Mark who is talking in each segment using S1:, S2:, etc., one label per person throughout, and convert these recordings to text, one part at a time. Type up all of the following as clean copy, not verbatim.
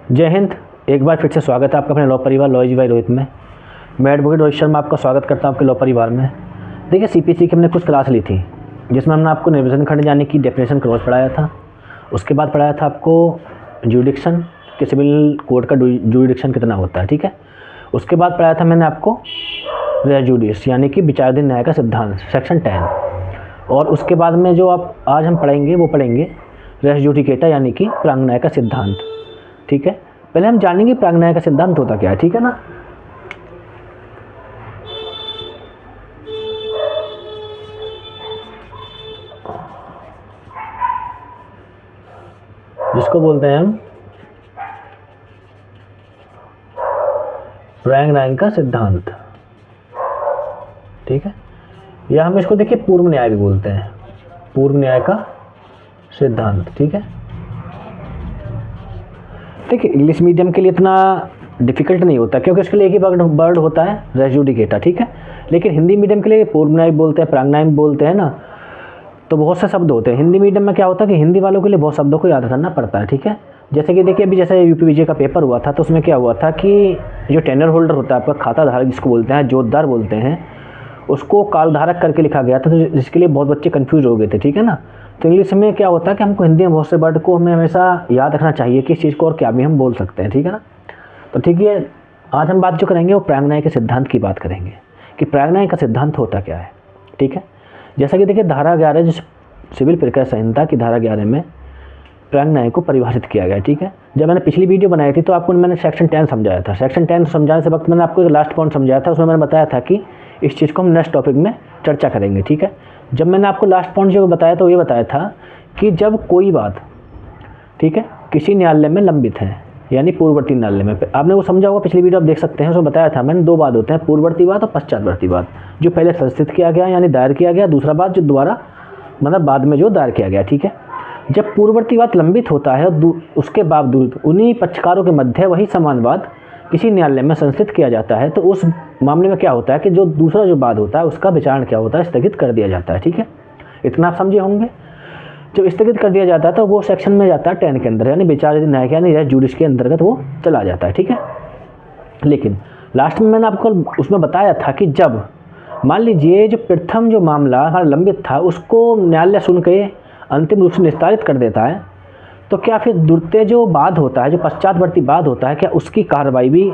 S1: जय हिंद। एक बार फिर से स्वागत है आपका अपने लॉ परिवार लॉजी बाई रोहित में। मैं एडवोकेट रोहित शर्मा आपका स्वागत करता हूँ आपके लॉ परिवार में। देखिए सीपीसी की हमने कुछ क्लास ली थी जिसमें हमने आपको निर्वचन खंड यानी कि डेफिनेशन क्लॉज पढ़ाया था। उसके बाद पढ़ाया था आपको जुडिक्शन कि सिविल कोर्ट का जुडिक्शन कितना होता है, ठीक है। उसके बाद पढ़ाया था मैंने आपको रेस जुडिस यानी कि विचाराधीन न्याय का सिद्धांत सेक्शन 10। और उसके बाद में जो आप आज हम पढ़ेंगे वो पढ़ेंगे रेस जुडिकेटा यानी कि प्रांग न्याय का सिद्धांत, ठीक है। पहले हम जानेंगे प्रांग न्याय का सिद्धांत होता क्या है, ठीक है ना। जिसको बोलते हैं हम प्रांग न्याय का सिद्धांत, ठीक है। या हम इसको देखिए पूर्व न्याय भी बोलते हैं, पूर्व न्याय का सिद्धांत, ठीक है। देखिए इंग्लिश मीडियम के लिए इतना डिफिकल्ट नहीं होता क्योंकि उसके लिए एक ही वर्ड होता है रेस जुडिकेटा, ठीक है। लेकिन हिंदी मीडियम के लिए पूर्व न्याय बोलते हैं, प्रांग न्याय बोलते हैं ना, तो बहुत से शब्द होते हैं। हिंदी मीडियम में क्या होता है कि हिंदी वालों के लिए बहुत शब्दों को याद करना पड़ता है, ठीक है। जैसे कि देखिए अभी जैसे यूपीवीजे का पेपर हुआ था तो उसमें क्या हुआ था कि जो टेनर होल्डर होता है आपका खाता धारक जिसको बोलते हैं, जोतदार बोलते हैं, उसको कालधारक करके लिखा गया था, तो जिसके लिए बहुत बच्चे कंफ्यूज हो गए थे, ठीक है ना। तो इंग्लिश में क्या होता है कि हमको हिंदी में बहुत से वर्ड को हमें हमेशा याद रखना चाहिए कि इस चीज़ को और क्या भी हम बोल सकते हैं, ठीक है ना। तो ठीक है, आज हम बात जो करेंगे वो प्रांग न्याय के सिद्धांत की बात करेंगे कि प्रांग न्याय का सिद्धांत होता क्या है, ठीक है। जैसा कि देखिए धारा 11 जो सिविल प्रक्रिया संहिता की धारा 11 में प्रांग न्याय को परिभाषित किया गया, ठीक है। जब मैंने पिछली वीडियो बनाई थी तो आपको मैंने सेक्शन 10 समझाया था। सेक्शन 10 समझाने से वक्त मैंने आपको एक लास्ट पॉइंट समझाया था, उसमें मैंने बताया था कि इस चीज़ को हम नेक्स्ट टॉपिक में चर्चा करेंगे, ठीक है। जब मैंने आपको लास्ट पॉइंट जो बताया तो ये बताया था कि जब कोई बात, ठीक है, किसी न्यायालय में लंबित है यानी पूर्ववर्ती न्यायालय में, आपने वो समझा होगा, पिछली वीडियो आप देख सकते हैं, उसमें बताया था मैंने दो बात होते हैं, पूर्ववर्ती बात और पश्चातवर्ती बात। जो पहले संस्थित किया गया यानी दायर किया गया, दूसरा बात जो दोबारा मतलब बाद में जो दायर किया गया, ठीक है। जब पूर्ववर्ती बात लंबित होता है उसके बावजूद उन्हीं पक्षकारों के मध्य वही समान वाद किसी न्यायालय में संस्थित किया जाता है, तो उस मामले में क्या होता है कि जो दूसरा जो वाद होता है उसका विचारण क्या होता है, स्थगित कर दिया जाता है, ठीक है। इतना आप समझे होंगे। जब स्थगित कर दिया जाता है तो वो सेक्शन में जाता है 10 के अंदर यानी विचाराधीन न्याय यानी रेस जुडिस के अंतर्गत वो चला जाता है, ठीक है। लेकिन लास्ट में मैंने आपको उसमें बताया था कि जब मान लीजिए जो प्रथम जो मामला हमारा लंबित था उसको न्यायालय सुन के अंतिम रूप से निस्तारित कर देता है, तो क्या फिर द्वितीय जो वाद होता है, जो पश्चातवर्ती वाद होता है, क्या उसकी कार्रवाई भी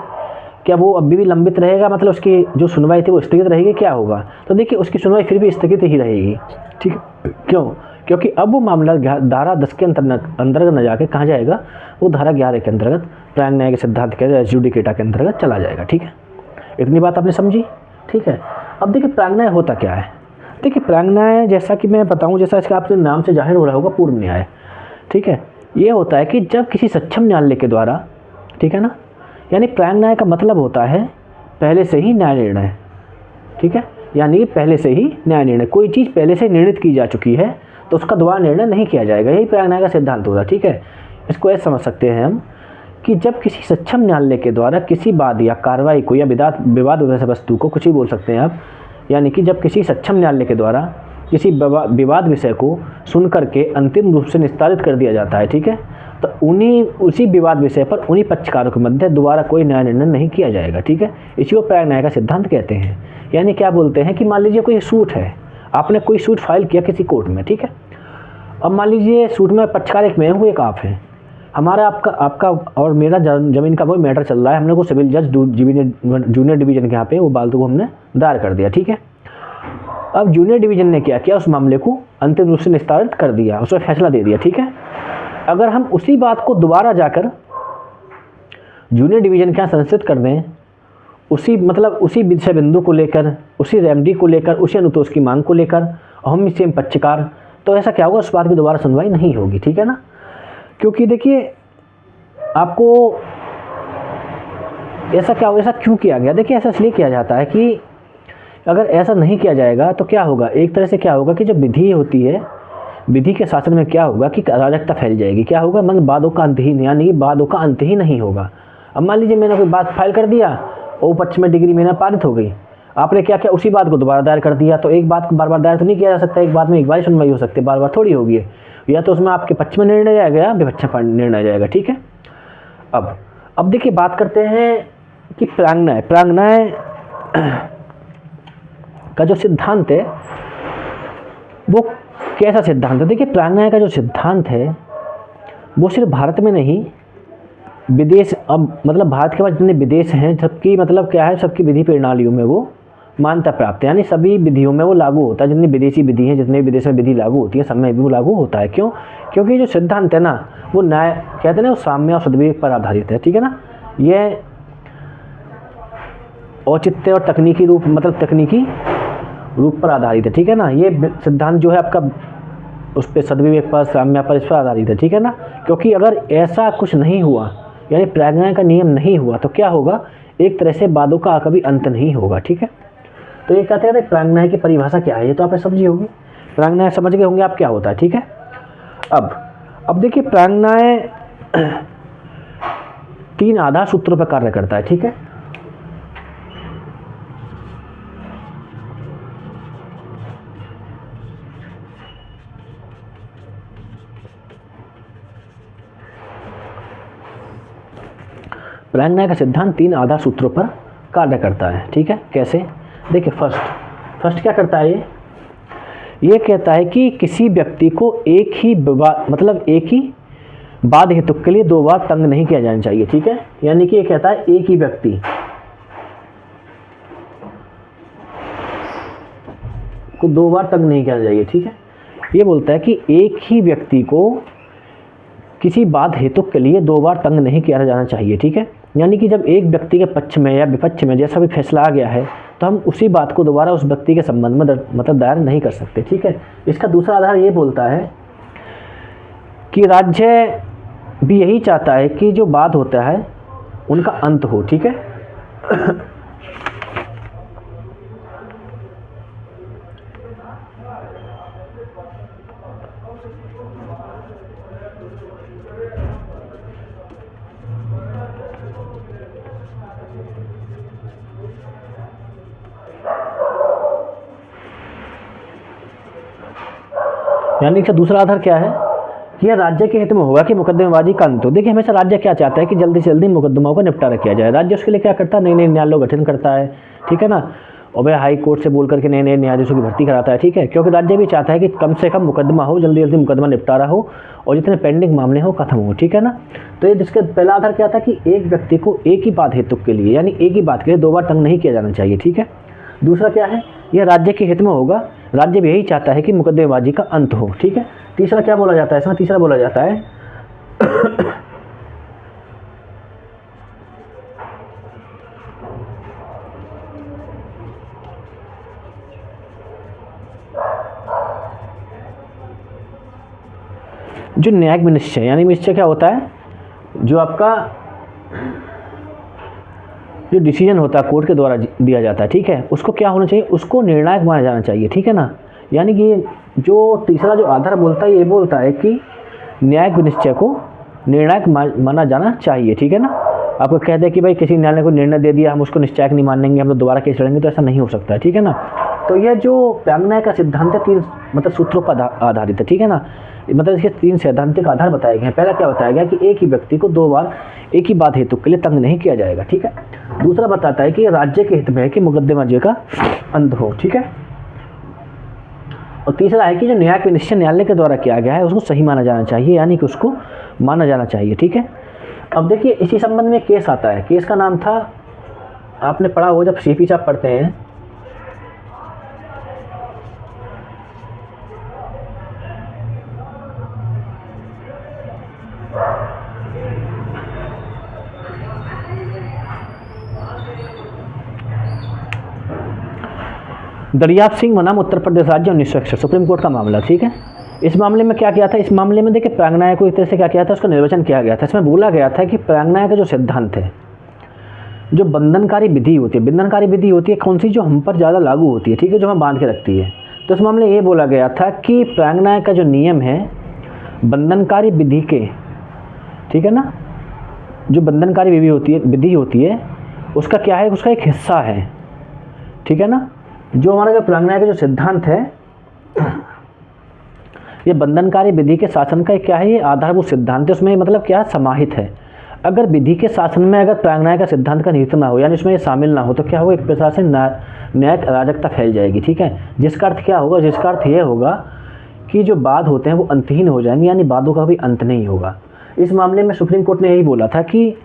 S1: क्या वो अभी भी लंबित रहेगा, मतलब उसकी जो सुनवाई थी वो स्थगित रहेगी, क्या होगा। तो देखिए उसकी सुनवाई फिर भी स्थगित ही रहेगी, ठीक है। क्यों? क्योंकि अब वो मामला धारा 10 के अंतर्गत न जाके कहाँ जाएगा, वो धारा 11 के अंतर्गत प्रांग न्याय के सिद्धांत के रेस जुडिकेटा के अंतर्गत चला जाएगा, ठीक है। इतनी बात आपने समझी, ठीक है। अब देखिए प्रांग न्याय होता क्या है। देखिए प्रांग न्याय जैसा कि मैं बताऊँ, जैसा इसका आपके नाम से जाहिर हो रहा होगा, पूर्व न्याय, ठीक है। ये होता है कि जब किसी सक्षम न्यायालय के द्वारा, ठीक है ना, यानी प्रांग न्याय का मतलब होता है पहले से ही न्याय निर्णय, ठीक है। यानी पहले से ही न्याय निर्णय, कोई चीज़ पहले से निर्णित की जा चुकी है तो उसका दोबारा निर्णय नहीं किया जाएगा, यही प्रांग न्याय का सिद्धांत होता है, ठीक है। इसको ऐसे समझ सकते हैं हम कि जब किसी सक्षम न्यायालय के द्वारा किसी वाद या कार्रवाई को या विवाद वस्तु को, कुछ ही बोल सकते हैं आप, यानी कि जब किसी सक्षम न्यायालय के द्वारा किसी विवाद विषय को सुन करके अंतिम रूप से निस्तारित कर दिया जाता है, ठीक है, तो उसी विवाद विषय पर उन्हीं पक्षकारों के मध्य दोबारा कोई न्याय निर्णय नहीं किया जाएगा, ठीक है। इसी को प्रांग न्याय का सिद्धांत कहते हैं। यानी क्या बोलते हैं कि मान लीजिए कोई सूट है, आपने कोई सूट फाइल किया किसी कोर्ट में, ठीक है। अब मान लीजिए सूट में पक्षकार एक मैं हूँ, एक आप हैं, हमारा आपका और मेरा जमीन का कोई मैटर चल रहा है, हमने को सिविल जज जूनियर डिवीजन के यहाँ पे वो बालतू को हमने दायर कर दिया, ठीक है। अब जूनियर डिवीजन ने क्या किया, उस मामले को अंतिम रूप से निस्तारित कर दिया, उसमें फैसला दे दिया, ठीक है। अगर हम उसी बात को दोबारा जाकर जूनियर डिवीजन के यहाँ संस्थित कर दें, उसी विषय बिंदु को लेकर, उसी रेमडी को लेकर, उसी अनुतोष की मांग को लेकर, और हम सेम पक्षकार, तो ऐसा क्या होगा, उस बात की दोबारा सुनवाई नहीं होगी, ठीक है ना। क्योंकि देखिए आपको ऐसा क्यों किया गया, देखिए ऐसा इसलिए किया जाता है कि अगर ऐसा नहीं किया जाएगा तो क्या होगा, एक तरह से क्या होगा कि जब विधि होती है, विधि के शासन में क्या होगा कि अराजकता फैल जाएगी, क्या होगा, मतलब वादों का अंत ही, यानी वादों का अंत ही नहीं होगा। अब मान लीजिए मैंने कोई बात फाइल कर दिया और पक्ष में डिग्री मैंने पारित हो गई, आपने क्या किया, उसी बात को दोबारा दायर कर दिया, तो एक बात को बार बार दायर तो नहीं किया जा सकता, एक बात में एक बार ही सुनवाई हो सकती है, बार बार थोड़ी होगी, या तो उसमें आपके पक्ष में निर्णय जाएगा या विपक्ष में निर्णय जाएगा, ठीक है। अब देखिए बात करते हैं कि प्रांगणाय का जो सिद्धांत है वो कैसा सिद्धांत है। देखिए प्रांगणाय का जो सिद्धांत है वो सिर्फ भारत में नहीं, विदेश, अब मतलब भारत के बाद जितने विदेश हैं सबकी मतलब क्या है, सबकी विधि प्रणालियों में वो मान्यता प्राप्त है, यानी सभी विधियों में वो लागू होता है। जितनी विदेशी विधि हैं, जितने विदेश में विधि लागू होती है, सब में भी वो लागू होता है। क्यों? क्योंकि जो सिद्धांत है ना वो न्याय कहते हैं ना, वो साम्य और सद्विवेक पर आधारित है, ठीक है ना। ये औचित्य और तकनीकी रूप पर आधारित है, ठीक है ना। ये सिद्धांत जो है आपका उस पर सद्विवेक पर, साम्य पर, इस पर आधारित है, ठीक है ना। क्योंकि अगर ऐसा कुछ नहीं हुआ, यानी प्रांगणाय का नियम नहीं हुआ, तो क्या होगा, एक तरह से वादों का कभी अंत नहीं होगा, ठीक है। तो ये कहते हैं प्रांगणाय की परिभाषा क्या है, ये तो आपने समझी होगी। प्रांगणाय समझ गए होंगे आप क्या होता है, ठीक है। अब देखिए प्रांगणाय 3 आधार सूत्रों पर कार्य करता है, ठीक है। प्रांगणाय का सिद्धांत 3 आधार सूत्रों पर कार्य करता है, ठीक है। कैसे? देखिए फर्स्ट क्या करता है, ये कहता है कि किसी व्यक्ति को एक ही वाद हेतु के लिए 2 बार तंग नहीं किया जाना चाहिए, ठीक है। यानी कि ये कहता है एक ही व्यक्ति को 2 बार तंग नहीं किया चाहिए, ठीक है। ये बोलता है कि एक ही व्यक्ति को किसी बात हेतु के लिए 2 बार तंग नहीं किया जाना चाहिए, ठीक है। यानी कि जब एक व्यक्ति के पक्ष में या विपक्ष में जैसा भी फैसला आ गया है तो हम उसी बात को दोबारा उस व्यक्ति के संबंध में मतलब दायर नहीं कर सकते, ठीक है। इसका दूसरा आधार ये बोलता है कि राज्य भी यही चाहता है कि जो वाद होता है उनका अंत हो, ठीक है। यानी इसका दूसरा आधार क्या है कि यह राज्य के हित में होगा कि मुकदमेबाजी का अंत हो। देखिए हमेशा राज्य क्या चाहता है कि जल्दी से जल्दी मुकदमाओं का निपटारा किया जाए। राज्य उसके लिए क्या करता है, नए नए न्यायालयों गठन करता है, ठीक है ना। और वह हाई कोर्ट से बोल करके नए नए न्यायाधीशों की भर्ती कराता है, ठीक है। क्योंकि राज्य भी चाहता है कि कम से कम मुकदमा हो, जल्दी जल्दी मुकदमा निपटारा हो और जितने पेंडिंग मामले हो खत्म हो, ठीक है ना। तो ये जिसके पहला आधार क्या था कि एक व्यक्ति को एक ही बात हेतु के लिए, यानी एक ही बात के लिए 2 बार तंग नहीं किया जाना चाहिए, ठीक है। दूसरा क्या है, यह राज्य के हित में होगा, राज्य भी यही चाहता है कि मुकदमेबाजी का अंत हो, ठीक है। तीसरा क्या बोला जाता है इसमें, तीसरा बोला जाता है जो न्यायिक विनिश्चय, यानी विनिश्चय क्या होता है, जो आपका जो डिसीजन होता है कोर्ट के द्वारा दिया जाता है, ठीक है, उसको क्या होना चाहिए, उसको निर्णायक माना जाना चाहिए, ठीक है ना। यानी कि जो तीसरा जो आधार बोलता है ये बोलता है कि न्यायिक विनिश्चय को निर्णायक माना जाना चाहिए, ठीक है ना। आपको कह दे कि भाई किसी न्यायालय ने कोई निर्णय दे दिया, हम उसको निश्चयक नहीं मानेंगे, हम लोग दोबारा केस लड़ेंगे, तो ऐसा नहीं हो सकता है, ठीक है ना। तो यह जो प्रांगणाय का सिद्धांत है 3 मतलब सूत्रों पर आधारित है, ठीक है ना। मतलब इसके 3 सैद्धांतिक आधार बताए गए हैं। पहला क्या बताया गया कि एक ही व्यक्ति को 2 बार एक ही बात हेतु के लिए तंग नहीं किया जाएगा, ठीक है। दूसरा बताता है कि राज्य के हित में है कि मुकदमेबाजी का अंत हो, ठीक है। और तीसरा है कि जो न्यायिक विनिश्चय न्यायालय के द्वारा किया गया है उसको सही माना जाना चाहिए, यानी कि उसको माना जाना चाहिए, ठीक है। अब देखिए इसी संबंध में केस आता है। केस का नाम था, आपने पढ़ा हो जब सीपी साहब पढ़ते हैं, दरियाप सिंह बनाम उत्तर प्रदेश राज्य 1961, सुप्रीम कोर्ट का मामला, ठीक है। इस मामले में क्या किया था, इस मामले में देखिए प्रांगणाय को इस तरह से क्या किया था, उसका निर्वचन किया गया था। इसमें बोला गया था कि प्रांगणाय का जो सिद्धांत है, जो बंधनकारी विधि होती है, बंधनकारी विधि होती है कौन सी, जो हम पर ज़्यादा लागू होती है, ठीक है, जो हमें बांध के रखती है। तो इस मामले में ये बोला गया था कि प्रांगणाय का जो नियम है बंधनकारी विधि के, ठीक है ना, जो बंधनकारी विधि होती है उसका क्या है, उसका एक हिस्सा है, ठीक है ना। जो हमारा जो प्रांगणाय का जो सिद्धांत है ये बंधनकारी विधि के शासन का क्या है, ये आधारभूत सिद्धांत है, उसमें मतलब क्या समाहित है। अगर विधि के शासन में अगर प्रांगणाय का सिद्धांत का निहित ना हो, यानी इसमें ये शामिल ना हो, तो क्या होगा, एक प्रकार से न्यायिक अराजकता फैल जाएगी, ठीक है। जिसका अर्थ क्या होगा, जिसका अर्थ ये होगा कि जो वाद होते हैं वो अंतहीन हो जाएंगे, यानी वादों का भी अंत नहीं होगा। इस मामले में सुप्रीम कोर्ट ने यही बोला था कि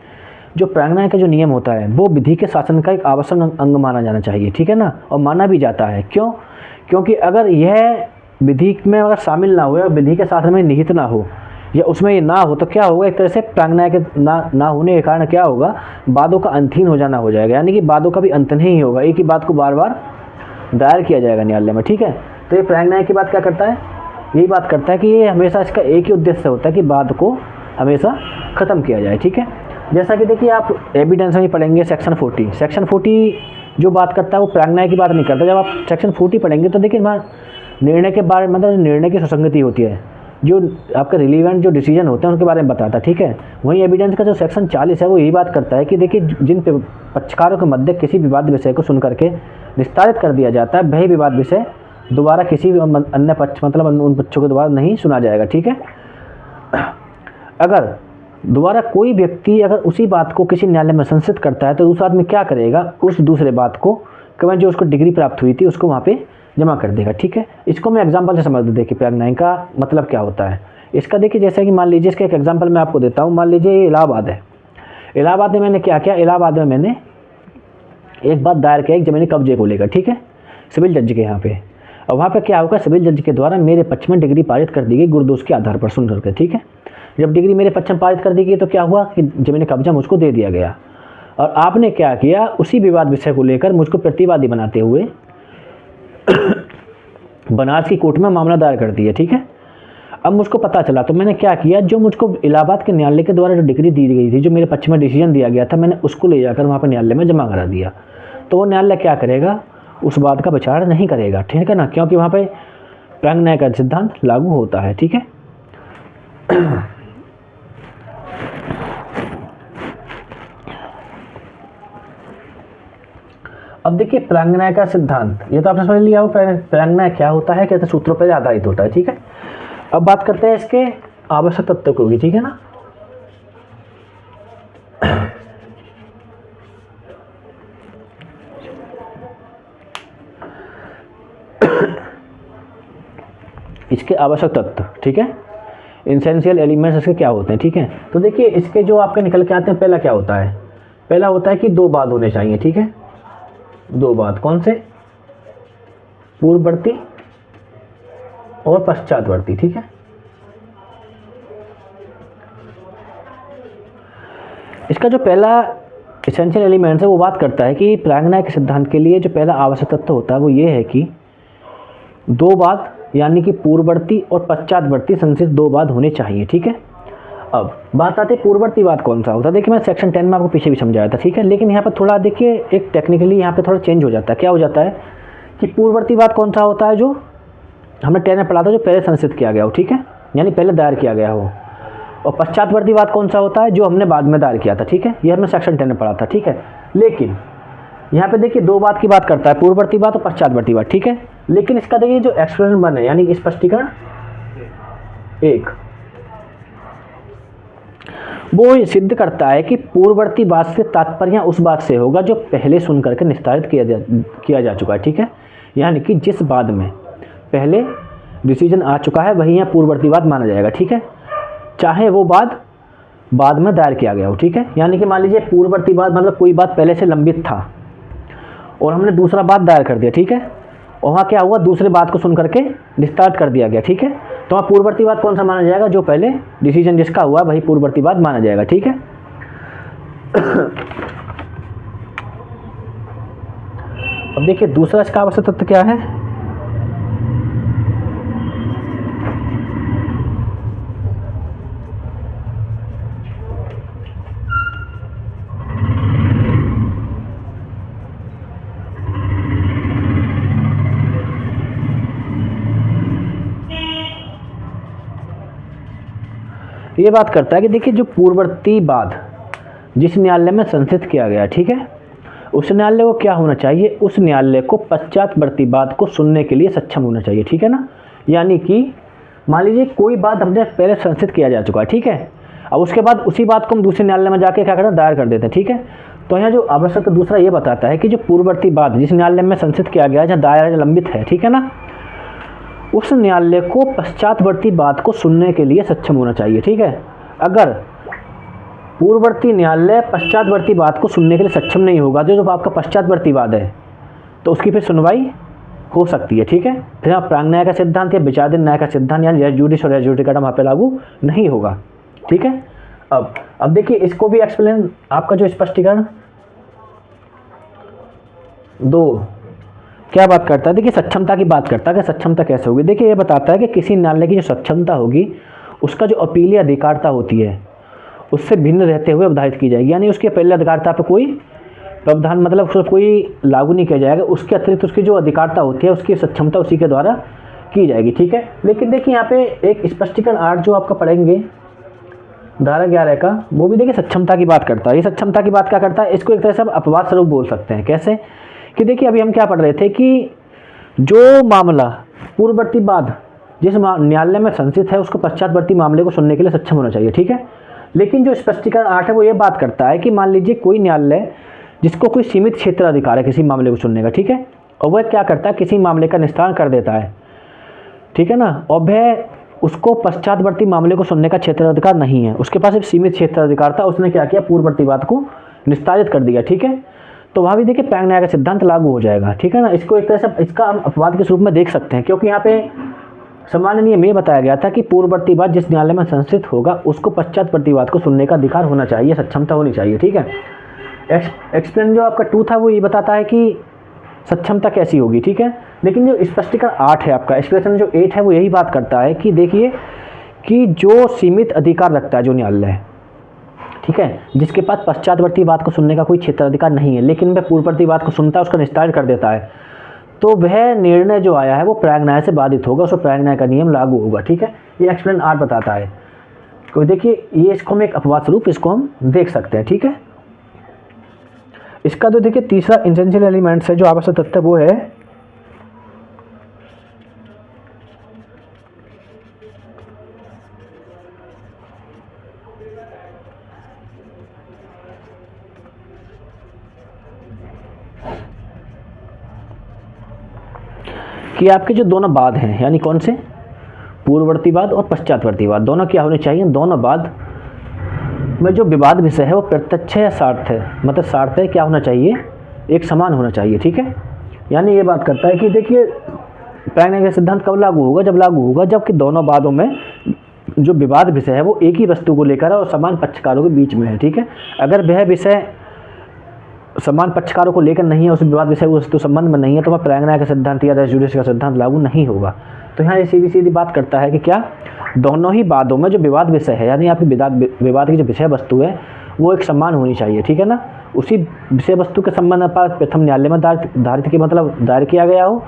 S1: जो प्रांगणाय का जो नियम होता है वो विधि के शासन का एक आवश्यक अंग माना जाना चाहिए, ठीक है ना, और माना भी जाता है। क्यों? क्योंकि अगर यह विधि में अगर शामिल ना हो या विधि के शासन में निहित ना हो या उसमें ये ना हो, तो क्या होगा, एक तरह से प्रांगणाय के ना होने के कारण क्या होगा, वादों का अंतहीन हो जाना हो जाएगा, यानी कि वादों का भी अंत नहीं होगा, एक ही बात को बार बार दायर किया जाएगा न्यायालय में, ठीक है। तो ये प्रांगणाय की बात क्या करता है, यही बात करता है कि ये हमेशा इसका एक ही उद्देश्य होता है कि वाद को हमेशा ख़त्म किया जाए, ठीक है। जैसा कि देखिए आप एविडेंस में पढ़ेंगे सेक्शन 40 जो बात करता है वो प्रांगणाय की बात नहीं करता। जब आप सेक्शन 40 पढ़ेंगे तो देखिए वहाँ निर्णय के बारे में, मतलब निर्णय की सुसंगति होती है, जो आपका रिलीवेंट जो डिसीजन होते हैं उनके बारे में बताता है, ठीक है। वहीं एविडेंस का जो सेक्शन 40 है वो यही बात करता है कि देखिए जिन पक्षकारों के मध्य किसी विवाद विषय को सुन करके निस्तारित कर दिया जाता है, वही विवाद विषय दोबारा किसी अन्य पक्ष, मतलब उन पक्षों के द्वारा नहीं सुना जाएगा, ठीक है। अगर दोबारा कोई व्यक्ति अगर उसी बात को किसी न्यायालय में संसित करता है तो उस आदमी क्या करेगा, उस दूसरे बात को कि जो उसको डिग्री प्राप्त हुई थी उसको वहाँ पे जमा कर देगा, ठीक है। इसको मैं एग्जांपल से समझ दूँ, देखिए प्रांगणाय का मतलब क्या होता है इसका। देखिए जैसे कि मान लीजिए इसका एक एग्जांपल मैं आपको देता हूँ। मान लीजिए इलाहाबाद है, इलाहाबाद में मैंने क्या किया, इलाहाबाद में मैंने एक बात दायर किया एक ज़मीनी कब्जे को लेकर, ठीक है, सिविल जज के यहाँ पे। और वहाँ पे क्या होगा, सिविल जज के द्वारा मेरे पक्ष में डिग्री पारित कर दी गई गुरदोष के आधार पर सुन करके, ठीक है। जब डिग्री मेरे पक्ष में पारित कर दी गई तो क्या हुआ कि ज़मीनी कब्जा मुझको दे दिया गया, और आपने क्या किया, उसी विवाद विषय को लेकर मुझको प्रतिवादी बनाते हुए बनारस की कोर्ट में मामला दायर कर दिया, ठीक है। अब मुझको पता चला तो मैंने क्या किया, जो मुझको इलाहाबाद के न्यायालय के द्वारा जो डिग्री दी गई थी, जो मेरे पक्ष में डिसीजन दिया गया था, मैंने उसको ले जाकर वहाँ पर न्यायालय में जमा करा दिया। तो वो न्यायालय क्या करेगा, उस बात का विचार नहीं करेगा, ठीक है ना, क्योंकि वहाँ पे प्रांगणाय का सिद्धांत लागू होता है, ठीक है। अब देखिए प्रांगणाय का सिद्धांत, ये तो आपने समझ लिया हो प्रांगणाय क्या होता है, कैसे सूत्रों पर आधारित होता है, ठीक है। अब बात करते हैं इसके आवश्यक तत्व को भी, ठीक है ना। इसके आवश्यक तत्व, ठीक है, इसेंशियल एलिमेंट्स इसके क्या होते हैं, ठीक है। तो देखिए इसके जो आपके निकल के आते हैं, पहला क्या होता है, पहला होता है कि दो वाद होने चाहिए, ठीक है, दो वाद, कौन से, पूर्ववर्ती और पश्चातवर्ती, ठीक है। इसका जो पहला एसेंशियल एलिमेंट्स है वो बात करता है कि प्रांगणाय के सिद्धांत के लिए जो पहला आवश्यक तत्व होता है वो ये है कि दो वाद, यानी कि पूर्ववर्ती और पश्चातवर्ती संचित दो वाद होने चाहिए, ठीक है। अब बात आती है पूर्ववर्ती वाद कौन सा होता है। देखिए मैं सेक्शन 10 में आपको पीछे भी समझाया था, ठीक है, लेकिन यहाँ पर थोड़ा देखिए एक टेक्निकली यहाँ पे थोड़ा चेंज हो जाता है। क्या हो जाता है कि पूर्ववर्ती वाद कौन सा होता है, जो हमने 10 में पढ़ा था, जो पहले संचित किया गया हो, ठीक है, यानी पहले दायर किया गया हो। और पश्चातवर्ती वाद कौन सा होता है, जो हमने बाद में दायर किया था, ठीक है, ये हमने सेक्शन 10 में पढ़ा था, ठीक है। लेकिन यहाँ पे देखिए दो बात की बात करता है, पूर्ववर्ती बात और पश्चातवर्ती बात, ठीक है। लेकिन इसका देखिए जो एक्सप्रेशन 1 है, यानी स्पष्टीकरण 1, वो सिद्ध करता है कि पूर्ववर्ती बात से तात्पर्य उस बात से होगा जो पहले सुन करके निस्तारित किया जा चुका है, ठीक है। यानी कि जिस बाद में पहले डिसीजन आ चुका है वही यहाँ पूर्ववर्ती बात माना जाएगा, ठीक है, चाहे वो बात बाद में दायर किया गया हो, ठीक है। यानी कि मान लीजिए पूर्ववर्ती बात मतलब कोई बात पहले से लंबित था और हमने दूसरा बात दायर कर दिया, ठीक है, और वहाँ क्या हुआ, दूसरे बात को सुन करके निस्तारित कर दिया गया, ठीक है। तो वहाँ पूर्ववर्ती बात कौन सा माना जाएगा, जो पहले डिसीजन जिसका हुआ वही पूर्ववर्ती बात माना जाएगा, ठीक है। अब देखिए दूसरा इसका आवश्यक तत्व क्या है, ये बात करता है कि देखिए जो पूर्ववर्ती वाद जिस न्यायालय में संचित किया गया, ठीक है, उस न्यायालय को क्या होना चाहिए, उस न्यायालय को पश्चातवर्ती वाद को सुनने के लिए सक्षम होना चाहिए, ठीक है ना। यानी कि मान लीजिए कोई बात हमने पहले संचित किया जा चुका है, ठीक है, अब उसके बाद उसी बात को हम दूसरे न्यायालय में जाके क्या करते हैं, दायर कर देते हैं, ठीक है। तो यहाँ जो आवश्यक दूसरा ये बताता है कि जो पूर्ववर्ती वाद जिस न्यायालय में संचित किया गया है, जहाँ दायर है, लंबित है, ठीक है ना, उस न्यायालय को पश्चातवर्ती वाद को सुनने के लिए सक्षम होना चाहिए, ठीक है। अगर पूर्ववर्ती न्यायालय पश्चातवर्ती वाद को सुनने के लिए सक्षम नहीं होगा, जो आपका पश्चातवर्ती वाद है, तो उसकी फिर सुनवाई हो सकती है, ठीक है। फिर यहाँ प्रांग न्याय का सिद्धांत या विचाराधीन न्याय का सिद्धांत यानी रेस जुडिस और रेस जुडिकाटा वहाँ पे लागू नहीं होगा, ठीक है। अब देखिए इसको भी एक्सप्लेन, आपका जो स्पष्टीकरण 2 क्या बात करता है, देखिए सक्षमता की बात करता है कि सक्षमता कैसे होगी। देखिए ये बताता है कि किसी न्यायालय की जो सक्षमता होगी उसका जो अपीलीय अधिकारता होती है उससे भिन्न रहते हुए अवधारित की जाएगी, यानी उसकी अपीलीय अधिकारता पर कोई प्रावधान मतलब उसको कोई लागू नहीं किया जाएगा, उसके अतिरिक्त उसकी जो अधिकारता होती है उसकी सक्षमता उसी के द्वारा की जाएगी, ठीक है। लेकिन देखिए यहाँ पे एक स्पष्टीकरण 8 जो आपका पढ़ेंगे धारा 11 का, वो भी देखिए सक्षमता की बात करता है। ये सक्षमता की बात क्या करता है, इसको एक तरह से आप अपवाद स्वरूप बोल सकते हैं। कैसे कि देखिए अभी हम क्या पढ़ रहे थे कि जो मामला पूर्ववर्ती वाद जिस न्यायालय में संचित है उसको पश्चातवर्ती मामले को सुनने के लिए सक्षम होना चाहिए, ठीक है। लेकिन जो स्पष्टीकरण 8 है वो ये बात करता है कि मान लीजिए कोई न्यायालय जिसको कोई सीमित क्षेत्र अधिकार है किसी मामले को सुनने का, ठीक है, और वह क्या करता है किसी मामले का निस्तारण कर देता है, ठीक है ना, और वह उसको पश्चातवर्ती मामले को सुनने का क्षेत्राधिकार नहीं है, उसके पास एक सीमित क्षेत्राधिकार था, उसने क्या किया पूर्ववर्ती वाद को निस्तारित कर दिया, ठीक है। तो वहाँ भी देखिए प्रांग न्याय का सिद्धांत लागू हो जाएगा, ठीक है ना। इसको एक तरह से इसका हम अपवाद के रूप में देख सकते हैं, क्योंकि यहाँ पे सामान्य नियम ये बताया गया था कि पूर्ववर्ती वाद जिस न्यायालय में संस्थित होगा उसको पश्चातवर्ती वाद को सुनने का अधिकार होना चाहिए, सक्षमता होनी चाहिए, ठीक है। एक्सप्लेन जो आपका 2 था वो ये बताता है कि सक्षमता कैसी होगी, ठीक है। लेकिन जो स्पष्टीकरण 8 है आपका, एक्सप्रेशन जो 8 है वो यही बात करता है कि देखिए कि जो सीमित अधिकार रखता है जो न्यायालय है, ठीक है, जिसके पास पश्चातवर्ती वाद को सुनने का कोई क्षेत्राधिकार नहीं है लेकिन वह पूर्ववर्ती वाद को सुनता है, उसका निस्तारित कर देता है, तो वह निर्णय जो आया है वो प्रांग न्याय से बाधित होगा, उसको प्रांग न्याय का नियम लागू होगा, ठीक है। ये एक्सप्लेन 8 बताता है। तो देखिए ये इसको हम एक अपवाद स्वरूप इसको हम देख सकते हैं, ठीक है। इसका तो देखिए तीसरा एसेंशियल एलिमेंट्स है जो आवश्यक तथ्य वो है कि आपके जो दोनों वाद हैं, यानी कौन से, पूर्ववर्ती वाद और पश्चातवर्ती वाद, दोनों क्या होने चाहिए, दोनों वाद में जो विवाद विषय है वो प्रत्यक्ष या सार्थ है, मतलब सार्थ है क्या होना चाहिए, एक समान होना चाहिए, ठीक है। यानी ये बात करता है कि देखिए प्रांग न्याय का सिद्धांत कब लागू होगा, जब लागू होगा जबकि दोनों वादों में जो विवाद विषय है वो एक ही वस्तु को लेकर है और समान पक्षकारों के बीच में है, ठीक है। अगर वह विषय समान पक्षकारों को लेकर नहीं है, उस विवाद विषय वस्तु संबंध में नहीं है, तो वह प्रांग न्याय का सिद्धांत या रेस जुडिस का सिद्धांत लागू नहीं होगा। तो यहाँ ये सीधी सीधी बात करता है कि क्या दोनों ही वादों में जो विवाद विषय है यानी आपकी विवाद की जो विषय वस्तु है वो एक समान होनी चाहिए, ठीक है ना। उसी विषय वस्तु के संबंध में प्रथम न्यायालय में धारित के मतलब दायर किया गया हो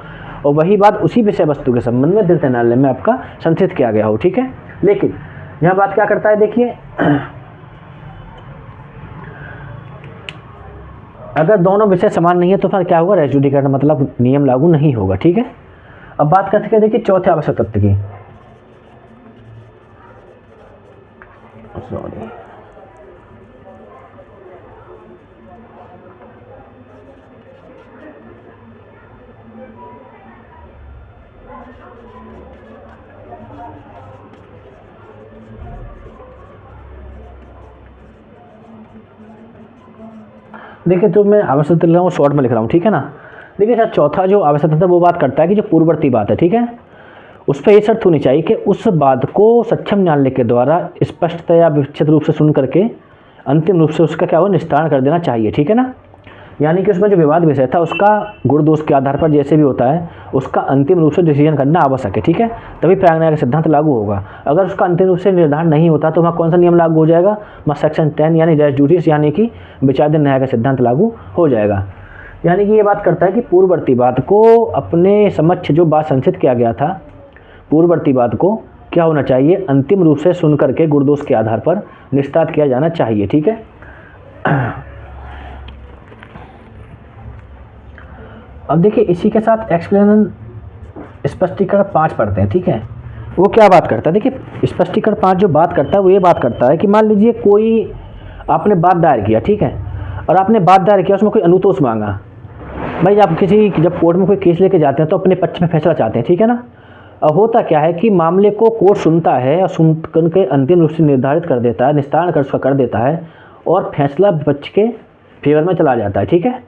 S1: और वही बात उसी विषय वस्तु के संबंध में द्वितीय न्यायालय में आपका संचित किया गया हो, ठीक है। लेकिन यहाँ बात क्या करता है, देखिए अगर दोनों विषय समान नहीं है तो फिर क्या होगा, रेस जुडिकाटा मतलब नियम लागू नहीं होगा, ठीक है। अब बात करते हैं देखिए चौथे आवश्यक तथ्य की। सॉरी देखिए तो मैं आवश्यक लिख रहा हूँ, शॉर्ट में लिख रहा हूँ, ठीक है ना। देखिए सर चौथा जो आवश्यक तथ्य वो बात करता है कि जो पूर्ववर्ती बात है, ठीक है, उस पर ये शर्त होनी चाहिए कि उस बात को सक्षम न्यायालय के द्वारा स्पष्टतया विस्तृत रूप से सुन करके अंतिम रूप से उसका क्या हो निस्तारण कर देना चाहिए, ठीक है ना। यानी कि उसमें जो विवाद विषय था उसका गुण दोष के आधार पर जैसे भी होता है उसका अंतिम रूप से डिसीजन करना आवश्यक है, ठीक है, तभी प्रांग न्याय का सिद्धांत लागू होगा। अगर उसका अंतिम रूप से निर्धारण नहीं होता तो वहाँ कौन सा नियम लागू हो जाएगा, वहाँ सेक्शन 10 यानी रेस जुडिस यानी कि विचाराधीन न्याय का सिद्धांत लागू हो जाएगा। यानी कि ये बात करता है कि पूर्ववर्ती बात को अपने समक्ष जो बात संचित किया गया था, पूर्ववर्ती बात को क्या होना चाहिए, अंतिम रूप से सुन करके गुण दोष के आधार पर निस्तारित किया जाना चाहिए, ठीक है। अब देखिए इसी के साथ एक्सप्लेनेशन स्पष्टीकरण 5 पढ़ते हैं, ठीक है। वो क्या बात करता है, देखिए स्पष्टीकरण 5 जो बात करता है वो ये बात करता है कि मान लीजिए कोई आपने बात दायर किया, ठीक है, और आपने बात दायर किया, उसमें कोई अनुतोष मांगा। भाई आप किसी जब कोर्ट में कोई केस लेके जाते हैं तो अपने पक्ष में फैसला चाहते हैं, ठीक है ना। अब होता क्या है कि मामले को कोर्ट सुनता है और सुन के अंतिम रूप से निर्धारित कर देता है, निस्तारण कर उसका कर देता है और फैसला विपक्ष के फेवर में चला जाता है, ठीक है।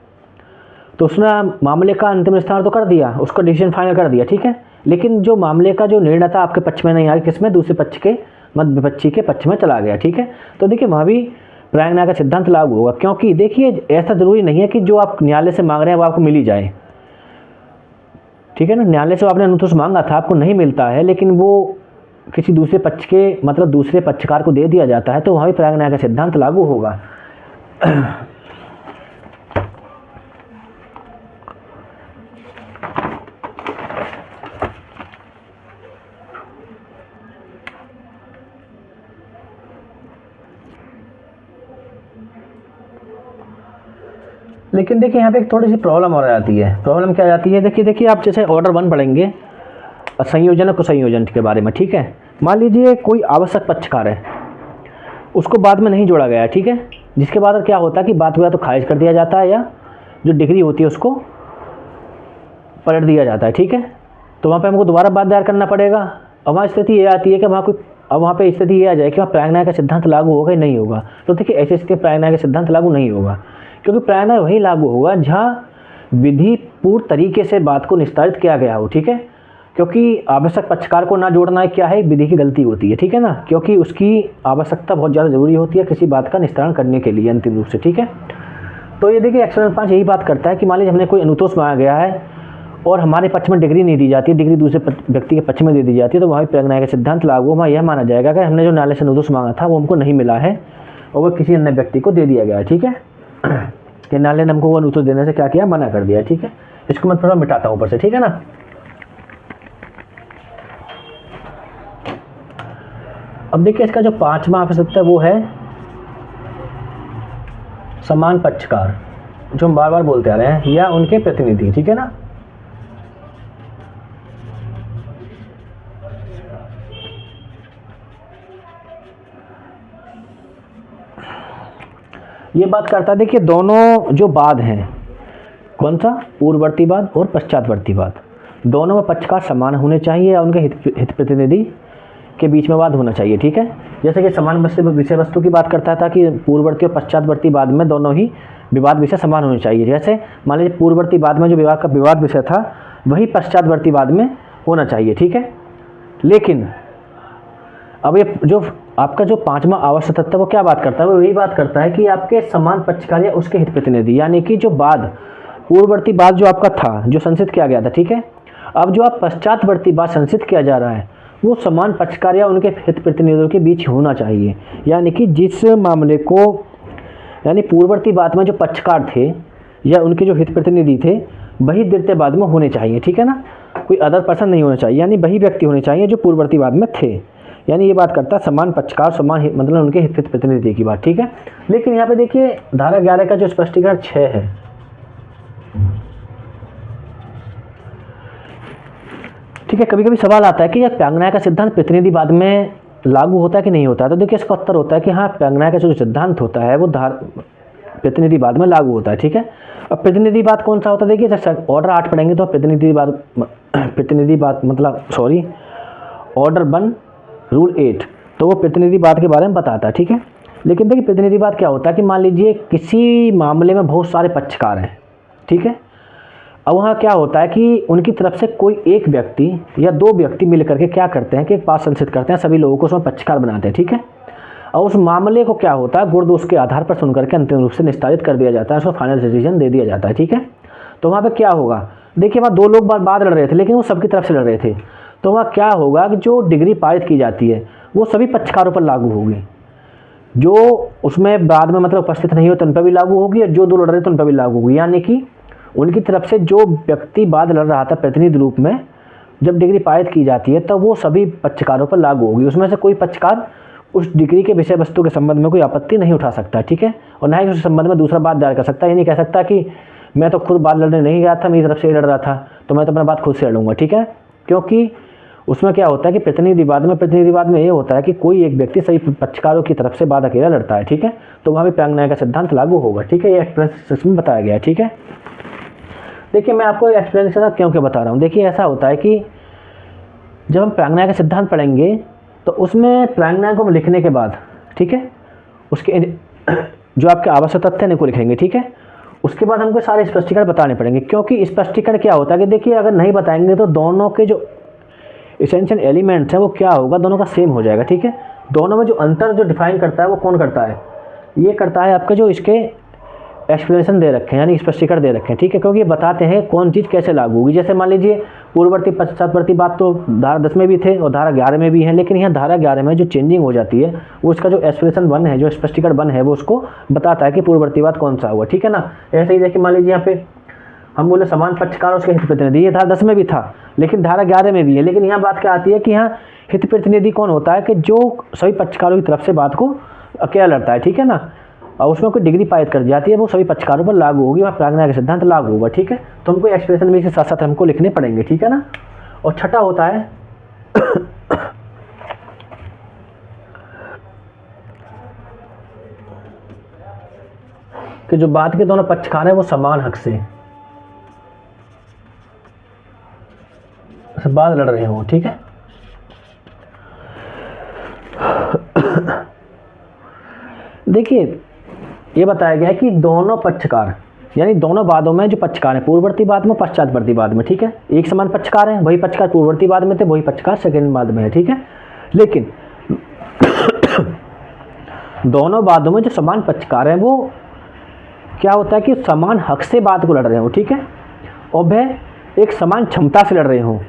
S1: तो उसने मामले का अंतिम निस्तारण तो कर दिया, उसका डिसीजन फाइनल कर दिया, ठीक है, लेकिन जो मामले का जो निर्णय था आपके पक्ष में नहीं आया, किसमें, दूसरे पक्ष के मत विपक्षी के पक्ष में चला गया, ठीक है। तो देखिए वहाँ भी प्रायिक न्याय का सिद्धांत लागू होगा, क्योंकि देखिए ऐसा ज़रूरी नहीं है कि जो आप न्यायालय से मांग रहे हैं वो आपको मिल ही जाए, ठीक है ना। न्यायालय से आपने अनुतोष मांगा था, आपको नहीं मिलता है, लेकिन वो किसी दूसरे पक्ष के मतलब दूसरे पक्षकार को दे दिया जाता है, तो वहाँ भी प्रायिक न्याय का सिद्धांत लागू होगा। लेकिन देखिए यहाँ पे एक थोड़ी सी प्रॉब्लम और आती है। प्रॉब्लम क्या आती है, देखिए आप जैसे ऑर्डर 1 पढ़ेंगे संयोजन और कुसंयोजन के बारे में, ठीक है। मान लीजिए कोई आवश्यक पक्षकार है, उसको बाद में नहीं जोड़ा गया है, ठीक है, जिसके बाद क्या होता है कि बात हुआ तो खारिज कर दिया जाता है या जो डिग्री होती है उसको पलट दिया जाता है, ठीक है। तो वहाँ पर हमको दोबारा बात दायर करना पड़ेगा। अब वहाँ स्थिति ये आती है कि वहाँ कोई अब वहाँ पे स्थिति ये आ जाए कि वहाँ प्रायिक न्याय का सिद्धांत लागू होगा या नहीं होगा। तो देखिए ऐसी स्थिति में प्रायिक न्याय का सिद्धांत लागू नहीं होगा, क्योंकि प्रायिक न्याय वही लागू होगा जहाँ विधि पूर्ण तरीके से बात को निस्तारित किया गया हो, ठीक है। क्योंकि आवश्यक पक्षकार को ना जोड़ना क्या है, विधि की गलती होती है, ठीक है ना, क्योंकि उसकी आवश्यकता बहुत ज़्यादा ज़रूरी होती है किसी बात का निस्तारण करने के लिए अंतिम रूप से, ठीक है। तो ये देखिए एक्सरसाइज 5 यही बात करता है कि मान लीजिए हमने कोई अनुतोष मांगा गया है और हमारे पक्ष में डिग्री नहीं दी जाती है, डिग्री दूसरे व्यक्ति के पक्ष में दे दी जाती है, तो वहाँ प्रायिक न्याय का सिद्धांत लागू वहाँ यह माना जाएगा कि हमने जो न्यायालय से अनुतोष मांगा था वो हमको नहीं मिला है और वो किसी अन्य व्यक्ति को दे दिया गया है, ठीक है। कि न्यायालय ने हमको वो अनुतोष देने से क्या किया, मना कर दिया, ठीक है। इसको मैं थोड़ा मिटाता हूँ ऊपर से, ठीक है ना। अब देखिए इसका जो 5वां आवश्यकता है वो है समान पक्षकार, जो हम बार बार बोलते आ रहे हैं, या उनके प्रतिनिधि, ठीक है ना। ये बात करता है, देखिए दोनों जो वाद हैं, कौन सा, पूर्ववर्ती वाद और पश्चातवर्ती वाद, दोनों में पक्षकार समान होने चाहिए या उनके हित प्रतिनिधि के बीच में वाद होना चाहिए, ठीक है। जैसे कि समान विषय वस्तु की बात करता था कि पूर्ववर्ती और पश्चातवर्ती वाद में दोनों ही विवाद विषय समान होने चाहिए। जैसे मान लीजिए पूर्ववर्ती वाद में जो विवाद विषय था वही पश्चातवर्ती वाद में होना चाहिए, ठीक है। लेकिन अब ये जो आपका जो 5वां आवश्यक तत्व वो क्या बात करता है, वो यही बात करता है कि आपके समान पक्षकार या उसके हित प्रतिनिधि, यानी कि जो वाद पूर्ववर्ती वाद जो आपका था जो संचित किया गया था, ठीक है, अब जो आप पश्चातवर्ती वाद संचित किया जा रहा है वो समान पक्षकार या उनके हित प्रतिनिधियों के बीच होना चाहिए। यानी कि जिस मामले को, यानी पूर्ववर्ती वाद में जो पक्षकार थे या उनके जो हित प्रतिनिधि थे वही द्वितीय वाद में होने चाहिए, ठीक है ना। कोई अदर पर्सन नहीं होना चाहिए, यानी वही व्यक्ति होने चाहिए जो पूर्ववर्ती वाद में थे। यानी ये बात करता है समान पक्षकार समान मतलब उनके हित प्रतिनिधि की बात, ठीक है। लेकिन यहाँ पे देखिए धारा 11 का जो स्पष्टीकरण 6 है, ठीक है, कभी कभी सवाल आता है कि यह प्रायिक न्याय का सिद्धांत प्रतिनिधिवाद में लागू होता है कि नहीं होता है। तो देखिए इसका उत्तर होता है कि हाँ, प्रायिक न्याय का जो सिद्धांत होता है वो प्रतिनिधिवाद में लागू होता है, ठीक है। अब प्रतिनिधिवाद कौन सा होता है, देखिए जब ऑर्डर 8 पढ़ेंगे तो प्रतिनिधिवाद मतलब ऑर्डर 1 रूल 8, तो वो प्रतिनिधिवाद के बारे में बताता है, ठीक है। लेकिन देखिए प्रतिनिधिवाद क्या होता है कि मान लीजिए किसी मामले में बहुत सारे पक्षकार हैं, ठीक है। अब वहाँ क्या होता है कि उनकी तरफ से कोई एक व्यक्ति या 2 व्यक्ति मिलकर के क्या करते हैं कि एक बात संचित करते हैं, सभी लोगों को उसमें पक्षकार बनाते हैं, ठीक है। और उस मामले को क्या होता है गुण दोष के आधार पर सुनकर के अंतिम रूप से निस्तारित कर दिया जाता है, उसको फाइनल डिसीजन दे दिया जाता है, ठीक है। तो वहाँ पर क्या होगा, देखिए वहाँ 2 लोग बात लड़ रहे थे लेकिन वो सबकी तरफ से लड़ रहे थे, तो वहाँ क्या होगा कि जो डिग्री पारित की जाती है वो सभी पक्षकारों पर लागू होगी, जो उसमें बाद में मतलब उपस्थित नहीं होते उन पर भी लागू होगी और जो 2 लड़ रहे थे उन पर भी लागू होगी। यानी कि उनकी तरफ से जो व्यक्ति बाद लड़ रहा था प्रतिनिधि रूप में, जब डिग्री पारित की जाती है तब वो सभी पक्षकारों पर लागू होगी। उसमें से कोई पक्षकार उस डिग्री के विषय वस्तु के संबंध में कोई आपत्ति नहीं उठा सकता, ठीक है, और ना ही उस संबंध में दूसरा बात दायर कर सकता। ये नहीं कह सकता कि मैं तो खुद बात लड़ने नहीं गया था, मेरी तरफ से ही लड़ रहा था तो मैं तो अपना बात खुद से लड़ूंगा, ठीक है, क्योंकि उसमें क्या होता है कि प्रतिनिधिवाद में ये होता है कि कोई एक व्यक्ति सभी पक्षकारों की तरफ से वाद अकेला लड़ता है, ठीक है, तो वहाँ भी प्रांग न्याय का सिद्धांत लागू होगा, ठीक है, ये एक्सप्रेशन में बताया गया है, ठीक है। देखिए मैं आपको एक्सप्लेनेशन क्यों क्या बता रहा हूँ। देखिए ऐसा होता है कि जब हम प्रांग न्याय का सिद्धांत पढ़ेंगे तो उसमें प्रांग न्याय को हम लिखने के बाद, ठीक है, उसके जो आपके आवश्यक तथ्य हैं उनको लिखेंगे, ठीक है, उसके बाद हमको सारे स्पष्टीकरण बताने पड़ेंगे, क्योंकि स्पष्टीकरण क्या होता है कि देखिए अगर नहीं बताएंगे तो दोनों के जो एसेंशियल एलिमेंट्स हैं वो क्या होगा, दोनों का सेम हो जाएगा, ठीक है। दोनों में जो अंतर जो डिफाइन करता है वो कौन करता है, ये करता है आपका जो इसके एक्सप्लेनेशन दे रखे हैं, यानी स्पष्टीकरण दे रखे हैं, ठीक है, क्योंकि ये बताते हैं कौन चीज़ कैसे लागू होगी। जैसे मान लीजिए पूर्ववर्ती पश्चातवर्ती बात तो धारा 10 में भी थे और धारा 11 में भी है, लेकिन यहाँ धारा 11 में जो चेंजिंग हो जाती है वो इसका जो एक्सप्लेनेशन 1 है, जो स्पष्टीकरण 1 है, वो उसको बताता है कि पूर्ववर्तीवाद कौन सा हुआ, ठीक है ना। ऐसे ही देखिए मान लीजिए यहाँ पे हम बोले समान पक्षकार उसके हित प्रतिनिधि, ये धारा 10 में भी था लेकिन धारा 11 में भी है, लेकिन यहाँ बात क्या आती है कि यहाँ हित प्रतिनिधि कौन होता है कि जो सभी पक्षकारों की तरफ से बात को अकेला लड़ता है, ठीक है ना, और उसमें कोई डिग्री पारित कर जाती है, वो सभी पक्षकारों पर लागू होगी, वहाँ प्रांग न्याय का सिद्धांत लागू होगा, ठीक है। तो हमको एक्सप्रेशन में इसके साथ साथ हमको लिखने पड़ेंगे, ठीक है ना। और छठा होता है कि जो बात के दोनों पक्षकार हैं वो समान हक से बात लड़ रहे हों, ठीक है। देखिए ये बताया गया है कि दोनों पक्षकार, यानी दोनों वादों में जो पक्षकार हैं, पूर्ववर्ती वाद में पश्चातवर्ती वाद में, ठीक है, एक समान पक्षकार हैं, वही पक्षकार पूर्ववर्ती वाद में थे, वही पक्षकार सेकेंड वाद में है, ठीक है। लेकिन दोनों वादों में जो समान पक्षकार हैं वो क्या होता है कि समान हक से बात को लड़ रहे हो, ठीक है, और वह एक समान क्षमता से लड़ रहे हो,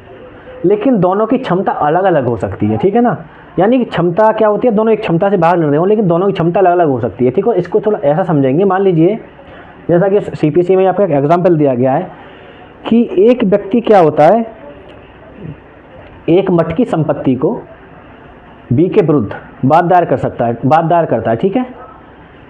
S1: लेकिन दोनों की क्षमता अलग अलग हो सकती है, ठीक है ना। यानी कि क्षमता क्या होती है, दोनों एक क्षमता से बाहर लड़ रहे हो लेकिन दोनों की क्षमता अलग अलग हो सकती है, ठीक है। इसको थोड़ा ऐसा समझेंगे, मान लीजिए जैसा कि सीपीसी में आपका एक एग्जाम्पल दिया गया है कि एक व्यक्ति क्या होता है, एक मठ की संपत्ति को बी के विरुद्ध बात दायर करता है, ठीक है,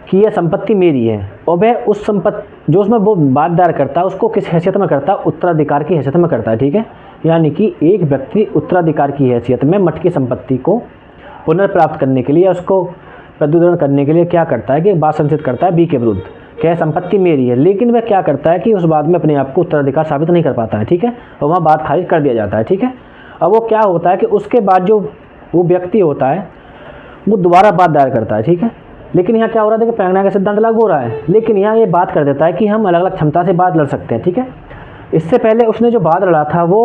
S1: कि यह संपत्ति मेरी है, और वह उस संपत्ति जो उसमें वो बात दायर करता है उसको किस हैसियत में करता है, उत्तराधिकार की हैसियत में करता है, ठीक है। यानी कि एक व्यक्ति उत्तराधिकार की हैसियत में मठ की संपत्ति को पुनर्प्राप्त करने के लिए, उसको प्रत्युत्तरण करने के लिए क्या करता है कि बात संचित करता है बी के विरुद्ध, क्या संपत्ति मेरी है, लेकिन वह क्या करता है कि उस बात में अपने आप को उत्तराधिकार साबित नहीं कर पाता है, ठीक है, और वहाँ बात खारिज कर दिया जाता है, ठीक है। अब वो क्या होता है कि उसके बाद जो वो व्यक्ति होता है वो दोबारा बात दायर करता है, ठीक है, लेकिन यहाँ क्या हो रहा है कि प्रांग न्याय का सिद्धांत लागू हो रहा है, लेकिन यहाँ ये बात कर देता है कि हम अलग अलग क्षमता से बात लड़ सकते हैं, ठीक है। इससे पहले उसने जो बात लड़ा था वो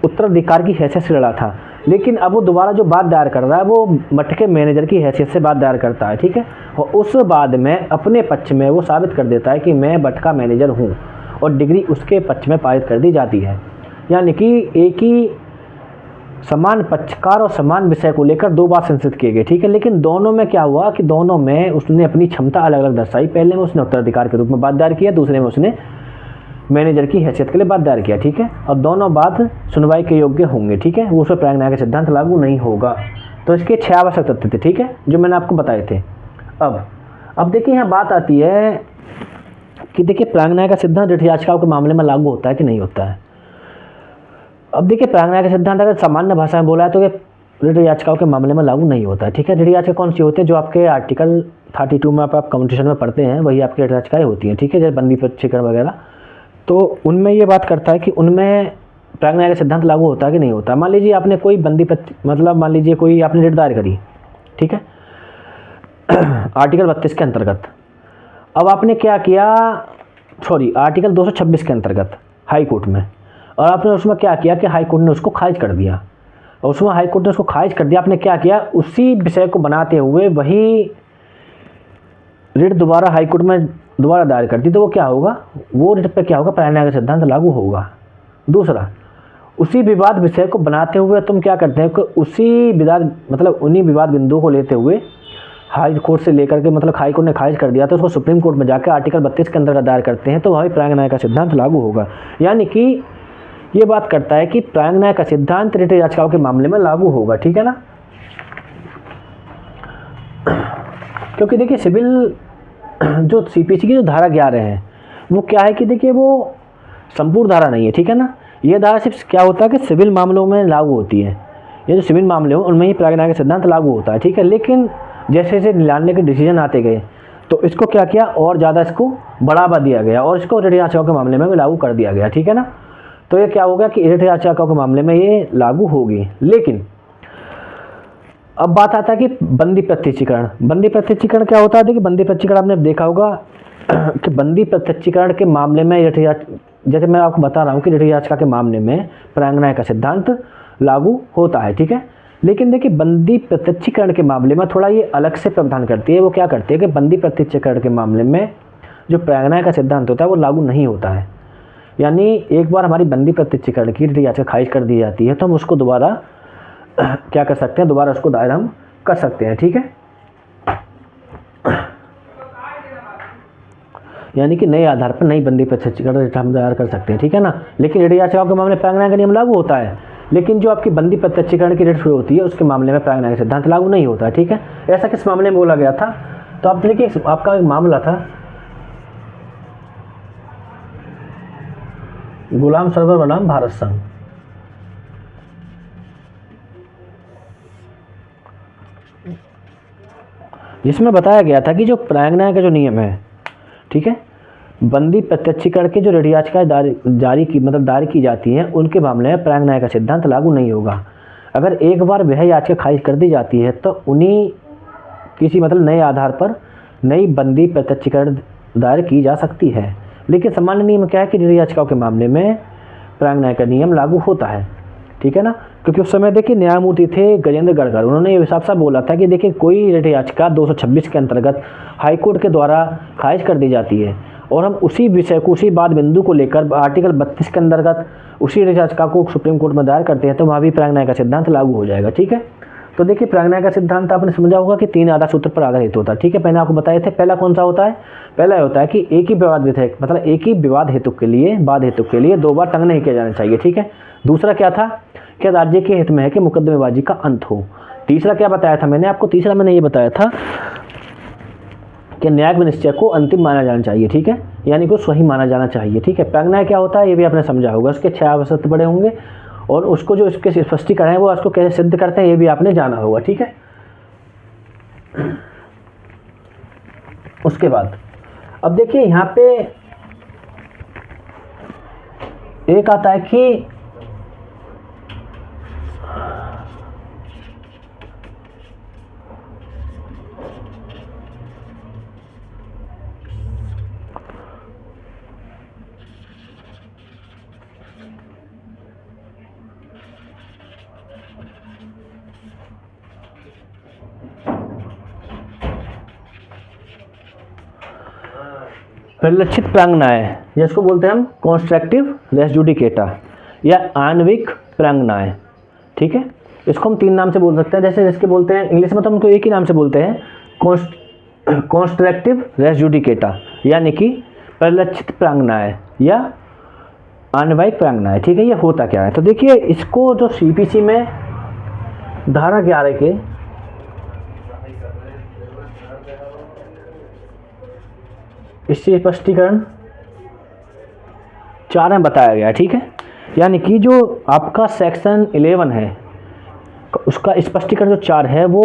S1: उत्तराधिकार की हैसियत से लड़ा था, लेकिन अब वो दोबारा जो बात दायर कर रहा है वो मठ के मैनेजर की हैसियत से बात दायर करता है, ठीक है, और उस बाद में अपने पक्ष में वो साबित कर देता है कि मैं मठ का मैनेजर हूँ, और डिग्री उसके पक्ष में पारित कर दी जाती है। यानी कि एक ही समान पक्षकार और समान विषय को लेकर दो बार संचित किए गए, ठीक है, लेकिन दोनों में क्या हुआ कि दोनों में उसने अपनी क्षमता अलग अलग दर्शाई। पहले में उसने उत्तराधिकार के रूप में बात दायर किया, दूसरे में उसने मैनेजर की हैसियत के लिए बात दायर किया, ठीक है, और दोनों बात सुनवाई के योग्य होंगे, ठीक है, वो उसमें प्रांग न्याय का सिद्धांत लागू नहीं होगा। तो इसके 6 आवश्यक तथ्य थे, ठीक है, जो मैंने आपको बताए थे। अब देखिए यहाँ बात आती है कि देखिए प्रांग न्याय का सिद्धांत रिट याचिकाओं के मामले में लागू होता है कि नहीं होता है। अब देखिए प्रांग न्याय का सिद्धांत अगर सामान्य भाषा में बोला है तो ये रिट याचिकाओं के मामले में लागू नहीं होता है, ठीक है। रिट याचिका कौन सी होती है, जो आपके आर्टिकल 32 में आप कम्युनिकेशन में पढ़ते हैं वही आपकी रिट याचिकाएँ होती हैं, ठीक है, जैसे बंदी पक्षीकरण वगैरह, तो उनमें ये बात करता है कि उनमें प्रांग न्याय का सिद्धांत लागू होता है कि नहीं होता। मान लीजिए आपने कोई मान लीजिए कोई आपने रिट दायर करी, ठीक है, आर्टिकल 32 के अंतर्गत। अब आपने क्या किया, आर्टिकल 226 के अंतर्गत हाई कोर्ट में, और आपने उसमें क्या किया कि हाई कोर्ट ने उसको खारिज कर दिया, और उसमें हाई कोर्ट ने उसको खारिज कर दिया। आपने क्या किया, उसी विषय को बनाते हुए वही रिट दोबारा हाई कोर्ट में दोबारा दायर करती, तो वो क्या होगा, वो रिट पे क्या होगा, प्रांग न्याय का सिद्धांत लागू होगा। दूसरा, उसी विवाद विषय को बनाते हुए तुम क्या करते हैं कि उसी विवाद उन्हीं विवाद बिंदुओं को लेते हुए हाई कोर्ट से लेकर के हाई कोर्ट ने खारिज कर दिया तो उसको सुप्रीम कोर्ट में जाकर आर्टिकल 32 के अंतर्गत दायर करते हैं, तो वही प्रांग न्याय का सिद्धांत लागू होगा। यानी कि ये बात करता है कि प्रांग न्याय का सिद्धांत रिट याचिकाओं के मामले में लागू होगा, ठीक है ना। क्योंकि देखिए सिविल जो सीपीसी की जो धारा 11 है वो क्या है कि देखिए वो संपूर्ण धारा नहीं है, ठीक है ना। ये धारा सिर्फ क्या होता है कि सिविल मामलों में लागू होती है, ये जो सिविल मामले हो उनमें ही प्राज्ञा का सिद्धांत लागू होता है, ठीक है। लेकिन जैसे जैसे न्यायालय के डिसीजन आते गए तो इसको क्या किया, और ज़्यादा इसको बढ़ावा दिया गया और इसको रिट याचिकाओं के मामले में भी लागू कर दिया गया, ठीक है ना। तो ये क्या होगा कि रिट याचिकाओं के मामले में ये लागू होगी। लेकिन अब बात आता है कि बंदी प्रत्यक्षीकरण। बंदी प्रत्यक्षीकरण क्या होता है? देखिए बंदी प्रत्यक्षीकरण आपने देखा होगा कि बंदी प्रत्यक्षीकरण के मामले में जैसे मैं आपको बता रहा हूँ कि रिट याचिका के मामले में प्रांगणाय का सिद्धांत लागू होता है, ठीक है। लेकिन देखिए बंदी प्रत्यक्षीकरण के मामले में थोड़ा ये अलग से प्रावधान करती है। वो क्या करती है कि बंदी प्रत्यक्षीकरण के मामले में जो प्रांगणाय का सिद्धांत होता है वो लागू नहीं होता है। यानी एक बार हमारी बंदी प्रत्यक्षीकरण की रिट याचिका खारिज कर दी जाती है तो हम उसको दोबारा क्या कर सकते हैं, दोबारा उसको दायर हम कर सकते हैं, ठीक है। यानी कि नए आधार पर नई बंदी प्रत्यक्षीकरण हम दायर कर सकते हैं, ठीक है ना। लेकिन रिट याचिकाओं के मामले में प्रांगणाय का नियम लागू होता है, लेकिन जो आपकी बंदी प्रत्यक्षीकरण की रिट शुरू होती है उसके मामले में प्रांगणाय का सिद्धांत लागू नहीं होता है, ठीक है। ऐसा किस मामले में बोला गया था? तो आप देखिए आपका एक मामला था गुलाम सरवर बनाम भारत संघ। जिसमें बताया गया था कि जो प्रांगणाय का जो नियम है, ठीक है, बंदी प्रत्यक्षीकरण के जो रिट याचिकाएं दायर की जाती हैं उनके मामले में प्रांगणाय का सिद्धांत लागू नहीं होगा। अगर एक बार वह याचिका खारिज कर दी जाती है तो उन्हीं किसी नए आधार पर नई बंदी प्रत्यक्षीकरण दायर की जा सकती है। लेकिन सामान्य नियम क्या है कि रिट याचिकाओं के मामले में प्रांगणाय का नियम लागू होता है, ठीक है ना। क्योंकि उस समय देखिए न्यायमूर्ति थे गजेंद्र गढ़कर, उन्होंने ये साफ साफ बोला था कि देखिए कोई रिट याचिका 226 के अंतर्गत हाईकोर्ट के द्वारा खारिज कर दी जाती है और हम उसी विषय को, उसी बात बिंदु को लेकर आर्टिकल 32 के अंतर्गत उसी रिट याचिका को सुप्रीम कोर्ट में दायर करते हैं तो वहाँ भी प्रांगणाय का सिद्धांत लागू हो जाएगा, ठीक है। तो देखिए प्रांगणाय का सिद्धांत आपने समझा होगा कि 3 आधार सूत्र पर आधारित होता है, ठीक है। मैंने आपको बताए थे पहला कौन सा होता है? पहला होता है कि एक ही विवाद विधेयक एक ही विवाद हेतु के लिए 2 बार तंग नहीं किया जाना चाहिए, ठीक है। दूसरा क्या था? क्या राज्य के हित में है कि मुकदमेबाजी का अंत हो। तीसरा क्या बताया था मैंने आपको? तीसरा मैंने ये बताया था कि न्यायिक विनिश्चय को अंतिम माना जाना चाहिए, ठीक है, यानी कि सही माना जाना चाहिए, ठीक है। प्रांगणाय क्या होता है ये भी आपने समझा होगा, उसके 6 आवश्यक बड़े होंगे और उसको जो इसके स्पष्टीकरण है वो उसको कैसे सिद्ध करते हैं ये भी आपने जाना होगा, ठीक है। उसके बाद अब देखिए यहाँ पे एक आता है कि परिलक्षित प्रांगणाय, जिसको बोलते हैं हम कॉन्स्ट्रक्टिव रेस जुडिकेटा या आणविक प्रांगणाय, ठीक है। इसको हम 3 नाम से बोल सकते हैं। जैसे जिसके बोलते हैं इंग्लिश में तो हमको एक ही नाम से बोलते हैं, कॉन्स्ट्रक्टिव रेस जुडिकेटा यानी कि परिलक्षित प्रांगणाय या आणविक प्रांगणाय, ठीक है। ये होता क्या है? तो देखिए इसको जो CPC में धारा 11 के इससे स्पष्टीकरण 4 में बताया गया है, ठीक है। यानी कि जो आपका सेक्शन 11 है उसका स्पष्टीकरण जो 4 है वो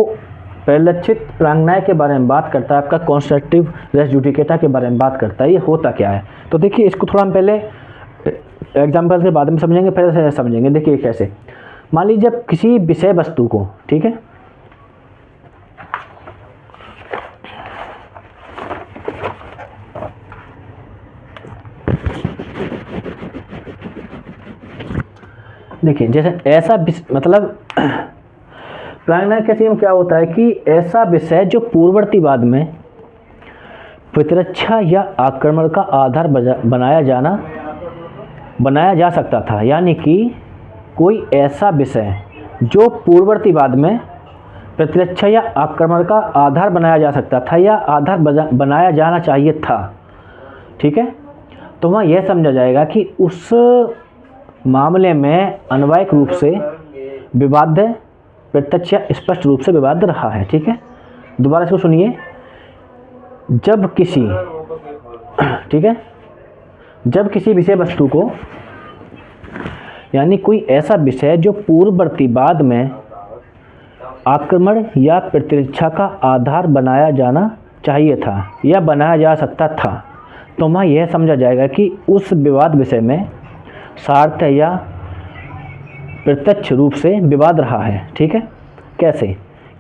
S1: परिलक्षित प्रांगणाय के बारे में बात करता है, आपका कॉन्स्ट्रक्टिव रेस जुडिकेटा के बारे में बात करता है। ये होता क्या है? तो देखिए इसको थोड़ा हम पहले एग्जाम्पल के बाद में समझेंगे, पहले से समझेंगे। देखिए कैसे, मान लीजिए जब किसी विषय वस्तु को, ठीक है, देखिए जैसे ऐसा प्रांगणाय का नियम क्या होता है कि ऐसा विषय जो पूर्ववर्तीवाद में प्रतिरक्षा या आक्रमण का आधार बनाया जा सकता था। यानी कि कोई ऐसा विषय जो पूर्ववर्तीवाद में प्रतिरक्षा या आक्रमण का आधार बनाया जा सकता था या आधार बनाया जाना चाहिए था, ठीक है। तो वहाँ यह समझा जाएगा कि उस मामले में अन्वयिक रूप से विवाद प्रत्यक्ष या स्पष्ट रूप से विवाद रहा है, ठीक है। दोबारा इसको सुनिए, जब किसी, ठीक है, जब किसी विषय वस्तु को यानी कोई ऐसा विषय जो पूर्ववर्ती बाद में आक्रमण या प्रतिरक्षा का आधार बनाया जाना चाहिए था या बनाया जा सकता था, तो वहाँ यह समझा जाएगा कि उस विवाद विषय में सार्थ या प्रत्यक्ष रूप से विवाद रहा है। ठीक है, कैसे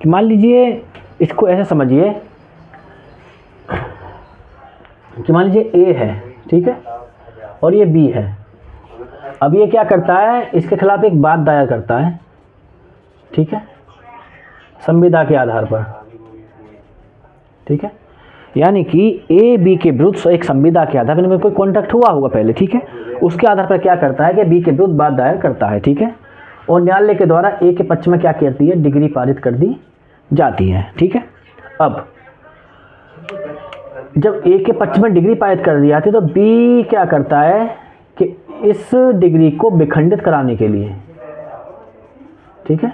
S1: कि मान लीजिए, इसको ऐसे समझिए कि मान लीजिए ए है, ठीक है, और ये बी है। अब ये क्या करता है, इसके खिलाफ एक बात दायर करता है, ठीक है, संविदा के आधार पर। ठीक है, यानी कि ए बी के विरुद्ध एक संविदा के आधार पर कोई कॉन्ट्रैक्ट हुआ होगा पहले, ठीक है, उसके आधार पर क्या करता है कि बी के विरुद्ध बात दायर करता है। ठीक है, और न्यायालय के द्वारा ए के पक्ष में क्या करती है, डिग्री पारित कर दी जाती है। ठीक है, अब जब ए के पक्ष में डिग्री पारित कर दी जाती है तो बी क्या करता है कि इस डिग्री को विखंडित कराने के लिए, ठीक है,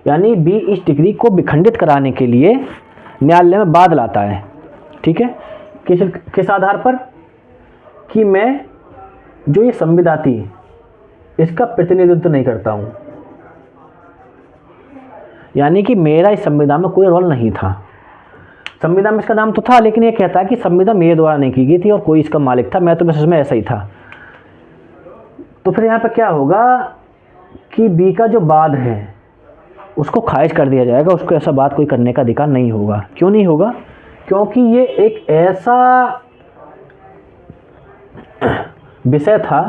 S1: यानी बी इस डिग्री को विखंडित कराने के लिए न्यायालय में वाद लाता है। ठीक है, किस आधार पर कि मैं जो ये संविदा थी इसका प्रतिनिधित्व नहीं करता हूं, यानी कि मेरा इस संविदा में कोई रोल नहीं था। संविदा में इसका नाम तो था, लेकिन ये कहता है कि संविदा मेरे द्वारा नहीं की गई थी और कोई इसका मालिक था, मैं तो बस इसमें ऐसा ही था। तो फिर यहाँ पर क्या होगा कि बी का जो वाद है उसको खारिज कर दिया जाएगा, उसको ऐसा बात कोई करने का अधिकार नहीं होगा। क्यों नहीं होगा, क्योंकि ये एक ऐसा विषय था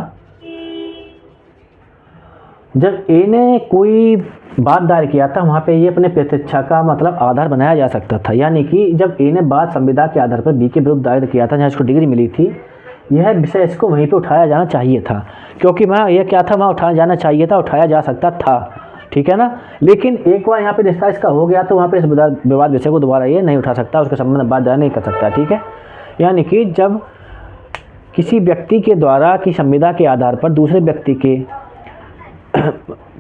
S1: जब ए ने कोई बात दायर किया था वहाँ पे ये अपने प्रतिष्ठा का मतलब आधार बनाया जा सकता था। यानी कि जब ए ने बात संविदा के आधार पर बी के विरुद्ध दायर किया था जहाँ इसको डिग्री मिली थी, यह विषय इसको वहीं पे उठाया जाना चाहिए था, क्योंकि वहाँ यह क्या था, वहाँ उठाया जाना चाहिए था, उठाया जा सकता था। ठीक है ना, लेकिन एक बार यहाँ पे निष्कासित का हो गया तो वहाँ पे इस विवाद विषय को दोबारा ये नहीं उठा सकता, उसके संबंध में बात दायर नहीं कर सकता। ठीक है, यानी कि जब किसी व्यक्ति के द्वारा की संविदा के आधार पर दूसरे व्यक्ति के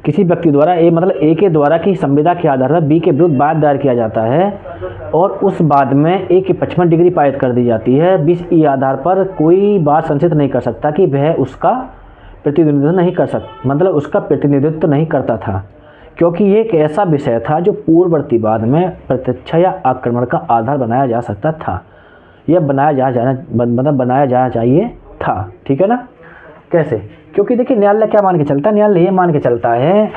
S1: किसी व्यक्ति द्वारा ए के द्वारा की संविदा के आधार पर बी के विरुद्ध बात दायर किया जाता है और उस बाद में ए के पक्ष में डिग्री पारित कर दी जाती है, बी इस आधार पर कोई बात संचित नहीं कर सकता कि वह उसका प्रतिनिधित्व नहीं कर सकता, मतलब उसका प्रतिनिधित्व नहीं करता था, क्योंकि ये एक ऐसा विषय था जो पूर्ववर्ती बाद में प्रत्यक्ष या आक्रमण का आधार बनाया जा सकता था या बनाया जाना चाहिए था। ठीक है ना, कैसे, क्योंकि देखिए न्यायालय क्या मान के चलता है, न्यायालय ये मान के चलता है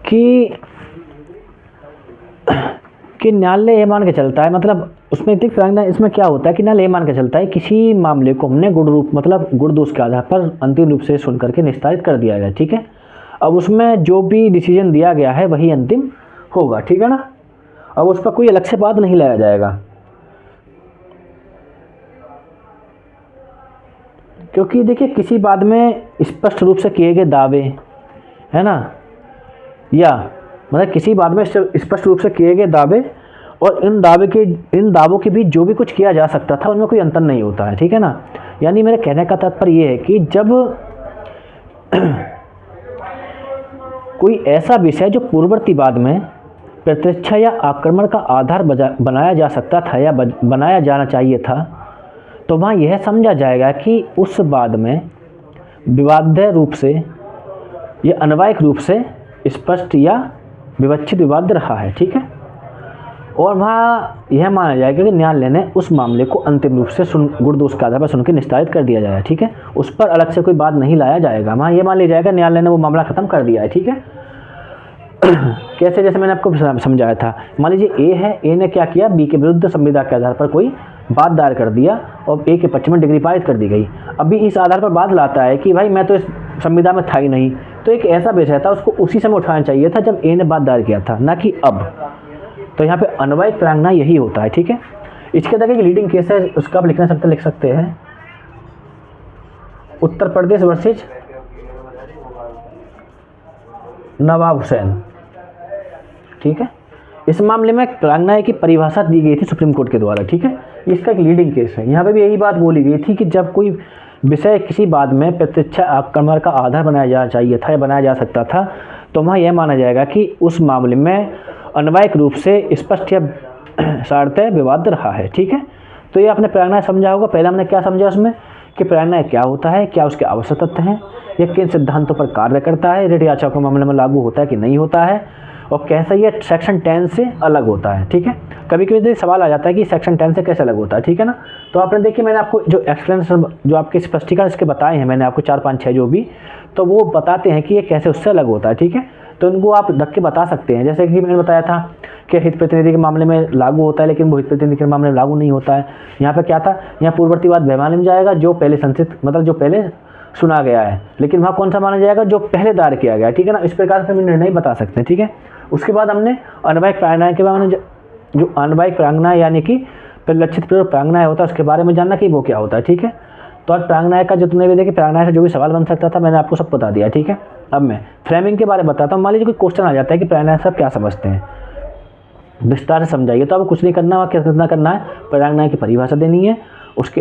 S1: कि न्यायालय ये मान के चलता है, मतलब उसमें इसमें क्या होता है कि न्यायालय ये मान के चलता है किसी मामले को हमने गुण दोष के आधार पर अंतिम रूप से सुन करके निस्तारित कर दिया गया। ठीक है, अब उसमें जो भी डिसीजन दिया गया है वही अंतिम होगा। ठीक है ना, अब उस पर कोई अलग से बात नहीं लाया जाएगा, क्योंकि देखिए किसी बात में स्पष्ट रूप से किए गए दावे, है ना, या मतलब किसी बात में स्पष्ट रूप से किए गए दावे और इन दावों के बीच जो भी कुछ किया जा सकता था उनमें कोई अंतर नहीं होता है। ठीक है ना, यानी मेरे कहने का तात्पर्य ये है कि जब कोई ऐसा विषय जो पूर्ववर्ती बाद में प्रत्यक्ष या आक्रमण का आधार बनाया जा सकता था या बनाया जाना चाहिए था, तो वहाँ यह समझा जाएगा कि उस बाद में विवाद्य रूप से या अनवायक रूप से स्पष्ट या विवक्षित विवाद रहा है। ठीक है, और वहाँ यह माना जाएगा कि न्यायालय ने उस मामले को अंतिम रूप से गुण दोष के आधार पर सुन के निस्तारित कर दिया जाएगा। ठीक है, उस पर अलग से कोई बात नहीं लाया जाएगा, वहाँ यह मान लिया जाएगा न्यायालय ने वो मामला ख़त्म कर दिया है। ठीक है, कैसे, जैसे मैंने आपको समझाया था, मान लीजिए ए है, ए ने क्या किया, बी के विरुद्ध संविदा के आधार पर कोई बात दायर कर दिया और ए के पक्ष में डिग्री पारित कर दी गई। अभी इस आधार पर बात लाता है कि भाई मैं तो इस संविदा में था ही नहीं, तो एक ऐसा विषय था उसको उसी समय उठाना चाहिए था जब ए ने बात दायर किया था, ना कि अब। तो यहाँ पे अन्वयिक प्रांगना यही होता है। ठीक है, इसके अंदर एक लीडिंग केस है, उसका आप लिख सकते हैं उत्तर प्रदेश वर्सेज नवाब हुसैन। ठीक है, इस मामले में प्रांगना की परिभाषा दी गई थी सुप्रीम कोर्ट के द्वारा। ठीक है, इसका एक लीडिंग केस है। यहाँ पे भी यही बात बोली गई थी कि जब कोई विषय किसी बाद में प्रत्यक्ष आक्रमण का आधार बनाया जाना चाहिए था या बनाया जा सकता था, तो वहाँ यह माना जाएगा कि उस मामले में अन्वयिक रूप से स्पष्ट या सार्थक विवाद रहा है। ठीक है, तो ये आपने प्रांगना समझा होगा। पहले हमने क्या समझा उसमें कि प्राणायाम क्या होता है, क्या उसके आवश्यक तत्व हैं, यह किन सिद्धांतों पर कार्य करता है, रेडियो यात्रा के मामले में लागू होता है कि नहीं होता है, और कैसे ये सेक्शन 10 से अलग होता है। ठीक है, कभी कभी सवाल आ जाता है कि सेक्शन 10 से कैसे अलग होता है। ठीक है ना, तो आपने देखिए मैंने आपको जो एक्सप्लेनेशन, जो आपके स्पष्टीकरण इसके बताए हैं मैंने आपको 4 5 6 जो भी, तो वो बताते हैं कि ये कैसे उससे अलग होता है। ठीक है, तो इनको आप ढक के बता सकते हैं। जैसे कि मैंने बताया था कि हित प्रतिनिधि के मामले में लागू होता है, लेकिन वो हित प्रतिनिधि के मामले में लागू नहीं होता है। यहाँ पे क्या था, यहाँ पूर्ववर्तीवाद वह माना जाएगा जो पहले संचित, मतलब जो पहले सुना गया है, लेकिन वहाँ कौन सा माना जाएगा, जो पहले दायर किया गया है। ठीक है ना, इस प्रकार से हम निर्णय बता सकते हैं। ठीक है, उसके बाद हमने अन्वयिक प्राणायाम के बारे में, जो अन्वयिक प्राणायाम यानी कि परिलक्षित प्रयोग प्राणायाम होता है, उसके बारे में जानना कि वो क्या होता है। ठीक है, तो आज प्राणायाम का जितने भी देखिए, प्राणायाम से जो भी सवाल बन सकता था मैंने आपको सब बता दिया। ठीक है, अब मैं फ्रेमिंग के बारे में बताता हूँ। मान लीजिए कोई क्वेश्चन आ जाता है कि प्राणायाम से आप क्या समझते हैं, विस्तार से समझाइए। तो आपको कुछ नहीं करना है, कितना करना है, प्राणायाम की परिभाषा देनी है, उसके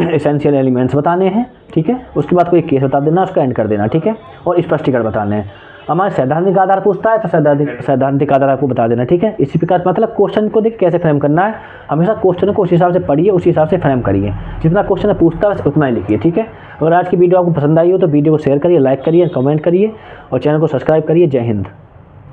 S1: एसेंशियल एलिमेंट्स बताने हैं। ठीक है, उसके बाद कोई केस बता देना, उसका एंड कर देना। ठीक है, और स्पष्टीकरण बताने हैं। हमारे सैद्धांतिक आधार पूछता है तो सैद्धांतिक आधार आपको बता देना। ठीक है, इसी प्रकार मतलब क्वेश्चन को देख कैसे फ्रेम करना है, हमेशा क्वेश्चन को उस हिसाब से पढ़िए, उसी हिसाब से फ्रेम करिए। जितना क्वेश्चन पूछता है उतना ही लिखिए। ठीक है, अगर आज की वीडियो आपको पसंद आई हो तो वीडियो को शेयर करिए, लाइक करिए, कमेंट करिए और चैनल को सब्सक्राइब करिए। जय हिंद।